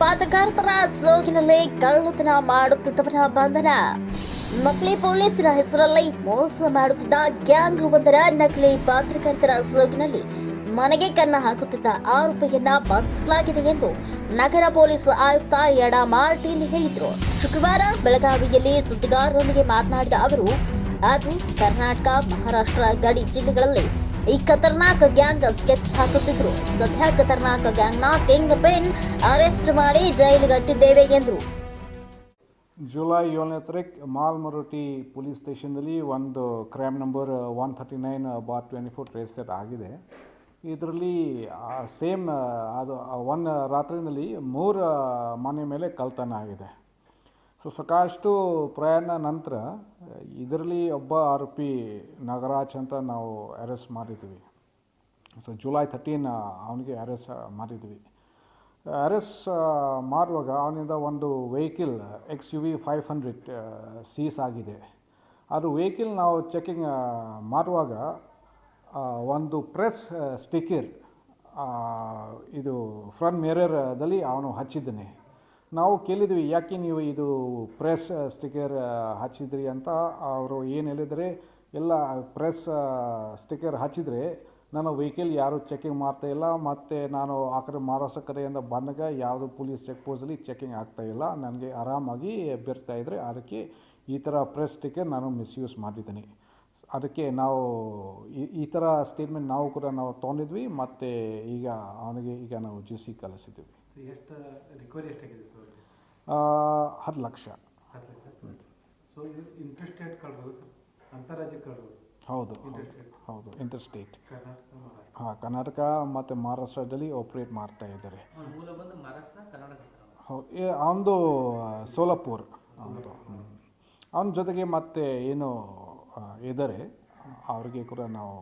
ಪತ್ರಕರ್ತರ ಸೋಗಿನಲ್ಲಿ ಕಳ್ಳತನ ಮಾಡುತ್ತಿದ್ದವರ ಬಂಧನ. ನಕಲಿ ಪೊಲೀಸರ ಹೆಸರಲ್ಲಿ ಮೋಸ ಮಾಡುತ್ತಿದ್ದ ಗ್ಯಾಂಗ್ ಒಂದರ ನಕಲಿ ಪತ್ರಕರ್ತರ ಸೋಗಿನಲ್ಲಿ ಮನೆಗೆ ಕನ್ನ ಹಾಕುತ್ತಿದ್ದ ಆರೋಪಿಯನ್ನ ಬಂಧಿಸಲಾಗಿದೆ ಎಂದು ನಗರ ಪೊಲೀಸ್ ಆಯುಕ್ತ ಯಡಾ ಮಾರ್ಟಿನ್ ಹೇಳಿದರು. ಶುಕ್ರವಾರ ಬೆಳಗಾವಿಯಲ್ಲಿ ಸುದ್ದಿಗಾರರೊಂದಿಗೆ ಮಾತನಾಡಿದ ಅವರು, ಅದು ಕರ್ನಾಟಕ, ಮಹಾರಾಷ್ಟ್ರ ಗಡಿ ಜಿಲ್ಲೆಗಳಲ್ಲಿ ಈ ಖತರ್ನಾಕ್ ಗ್ಯಾಂಗ್ ಸ್ಕೆಚ್ ಹಾಕುತ್ತಿದ್ರು. ಸದ್ಯ ಖತರ್ನಾಕ್ ಗ್ಯಾಂಗ್ನ ಕಿಂಗ್ ಪಿನ್ ಅರೆಸ್ಟ್ ಮಾಡಿ ಜೈಲಿಗಟ್ಟಿದ್ದೇವೆ ಎಂದರು. ಜುಲೈ 7ನೇ ತಾರೀಕು ಮಾಲ್ಮರಟಿ ಪೊಲೀಸ್ ಸ್ಟೇಷನ್ನಲ್ಲಿ ಒಂದು ಕ್ರೈಮ್ ನಂಬರ್ 139/24 ರಿಜಿಸ್ಟರ್ ಆಗಿದೆ. ಇದರಲ್ಲಿ ಸೇಮ್ ಅದು ಒಂದು ರಾತ್ರಿನಲ್ಲಿ 3 ಮನೆ ಮೇಲೆ ಕಳ್ಳತನ ಆಗಿದೆ. ಸಾಕಷ್ಟು ಪ್ರಯಾಣ ನಂತರ ಇದರಲ್ಲಿ ಒಬ್ಬ ಆರೋಪಿ ನಾಗರಾಜ್ ಅಂತ ನಾವು ಅರೆಸ್ಟ್ ಮಾಡಿದ್ವಿ. ಜುಲೈ 13 ಅವನಿಗೆ ಅರೆಸ್ಟ್ ಮಾಡಿದ್ವಿ. ಅರೆಸ್ಟ್ ಮಾಡುವಾಗ ಅವನಿಂದ ಒಂದು ವೆಹಿಕಲ್ XUV 500 ಸೀಸ್ ಆಗಿದೆ. ಅದು ವೆಹಿಕಲ್ ನಾವು ಚೆಕಿಂಗ್ ಮಾಡುವಾಗ ಒಂದು ಪ್ರೆಸ್ ಸ್ಟಿಕ್ಕರ್ ಇದು ಫ್ರಂಟ್ ಮಿರರ್ದಲ್ಲಿ ಅವನು ಹಚ್ಚಿದ್ದಾನೆ. ನಾವು ಕೇಳಿದ್ವಿ, ಯಾಕೆ ನೀವು ಇದು ಪ್ರೆಸ್ ಸ್ಟಿಕ್ಕರ್ ಹಚ್ಚಿದ್ರಿ ಅಂತ. ಅವರು ಏನು ಹೇಳಿದರೆ, ಎಲ್ಲ ಪ್ರೆಸ್ ಸ್ಟಿಕ್ಕರ್ ಹಚ್ಚಿದರೆ ನಾನು ವೆಹಿಕಲ್ ಯಾರು ಚೆಕಿಂಗ್ ಮಾಡ್ತಾಯಿಲ್ಲ, ಮತ್ತು ನಾನು ಆ ಕಡೆ ಮಹಾರಾಷ್ಟ್ರ ಕಡೆಯಿಂದ ಬಂದಾಗ ಯಾವುದು ಪೊಲೀಸ್ ಚೆಕ್ ಪೋಸ್ಟಲ್ಲಿ ಚೆಕಿಂಗ್ ಆಗ್ತಾಯಿಲ್ಲ, ನನಗೆ ಆರಾಮಾಗಿ ಬರ್ತಾಯಿದ್ರೆ ಅದಕ್ಕೆ ಈ ಥರ ಪ್ರೆಸ್ ಸ್ಟಿಕ್ಕರ್ ನಾನು ಮಿಸ್ಯೂಸ್ ಮಾಡಿದ್ದೀನಿ. ಅದಕ್ಕೆ ನಾವು ಈ ಥರ ಸ್ಟೇಟ್ಮೆಂಟ್ ನಾವು ಕೂಡ ತೊಗೊಂಡಿದ್ವಿ, ಮತ್ತು ಈಗ ಅವನಿಗೆ ನಾವು GC ಕಳಿಸಿದ್ವಿ. ಎಷ್ಟು ರಿಕವರಿ ಎಷ್ಟಾಗಿದೆ ಸರ್? 10 ಲಕ್ಷ. ಸೊ ಇದು ಇಂಟರ್ಸ್ಟೇಟ್ ಕಳ್ಬೋದು ಸರ್, ಅಂತಾರಾಜ್ಯ ಕಳ್ಬೋದು? ಹೌದು, ಇಂಟರ್ಸ್ಟೇಟ್. ಕರ್ನಾಟಕ ಮತ್ತು ಮಹಾರಾಷ್ಟ್ರದಲ್ಲಿ ಆಪ್ರೇಟ್ ಮಾಡ್ತಾ ಇದ್ದಾರೆ. ಹೌದು, ಅವನದು ಸೋಲಾಪುರ್ ಅವನದು. ಅವನ ಜೊತೆಗೆ ಮತ್ತೆ ಏನು ಇದ್ದಾರೆ ಅವ್ರಿಗೆ ಕೂಡ ನಾವು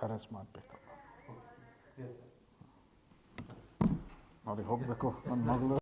ಅರೆಸ್ಟ್ ಮಾಡಬೇಕು. ಅವ್ರಿಗೆ ಹೋಗಬೇಕು ನನ್ನ ಮಗಳು.